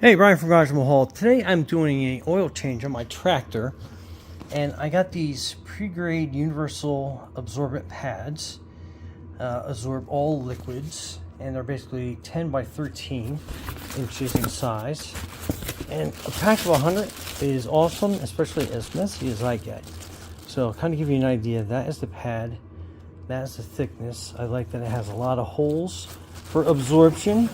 Hey, Brian from Garage Mahal. Today I'm doing an oil change on my tractor, and I got these pre-grade universal absorbent pads, absorb all liquids, and they're basically 10 by 13 inches in size. And a pack of 100 is awesome, especially as messy as I get. So kind of give you an idea, that is the pad, that is the thickness. I like that it has a lot of holes for absorption.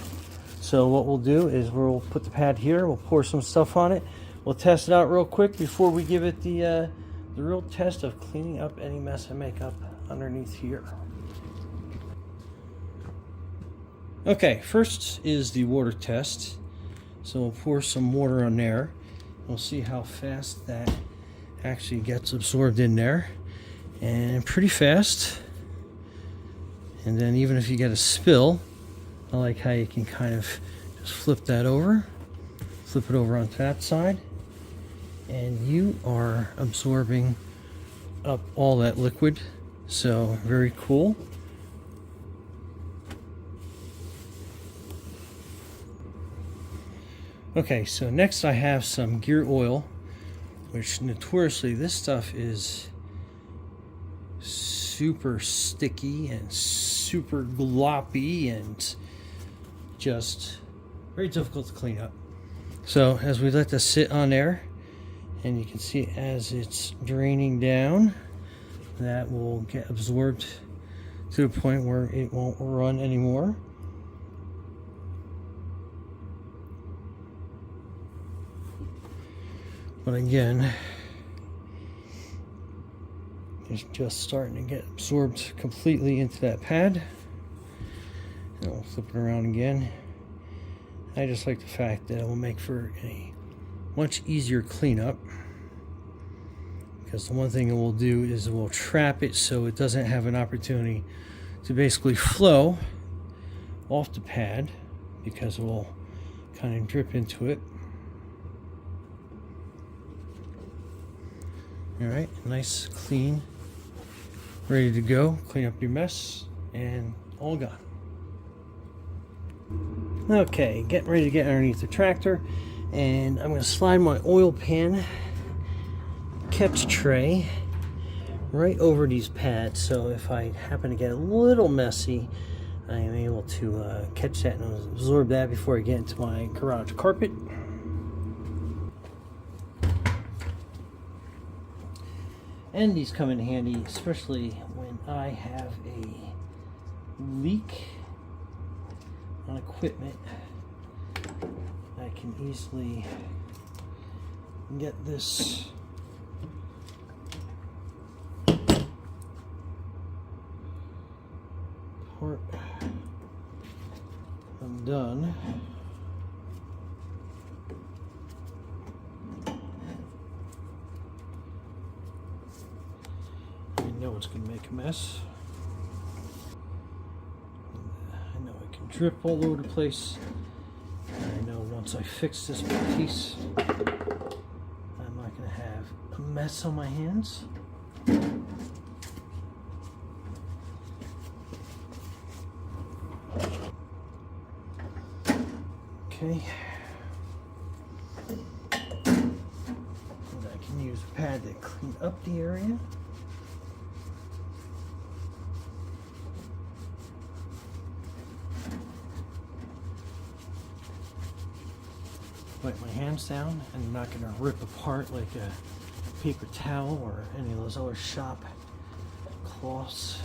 So what we'll do is we'll put the pad here, we'll pour some stuff on it, we'll test it out real quick before we give it the real test of cleaning up any mess I make up underneath here. Okay, first is the water test. So we'll pour some water on there. We'll see how fast that actually gets absorbed in there. And pretty fast. And then even if you get a spill, I like how you can kind of just flip that over, flip it over onto that side, and you are absorbing up all that liquid. So very cool. Okay, so next I have some gear oil, which notoriously this stuff is super sticky and super gloppy and just very difficult to clean up. So as we let this sit on there, and you can see as it's draining down, that will get absorbed to the point where it won't run anymore. But again, it's just starting to get absorbed completely into that pad. And we'll flip it around again. I just like the fact that it will make for a much easier cleanup, because the one thing it will do is it will trap it so it doesn't have an opportunity to basically flow off the pad, because it will kind of drip into it. Alright, nice, clean, ready to go. Clean up your mess, and all gone. Okay, getting ready to get underneath the tractor, and I'm going to slide my oil pan catch tray right over these pads, so if I happen to get a little messy, I am able to catch that and absorb that before I get into my garage carpet. And these come in handy, especially when I have a leak on equipment. I can easily get this part undone. I know it's going to make a mess. I know it can drip all over the place. I know once I fix this piece, I'm not going to have a mess on my hands. Okay. And I can use a pad to clean up the area. Wipe my hands down, and I'm not going to rip apart like a paper towel or any of those other shop cloths.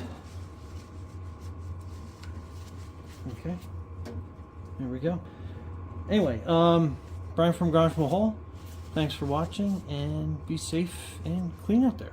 Okay, there we go. Anyway, Brian from Garage Mahal, thanks for watching, and be safe and clean out there.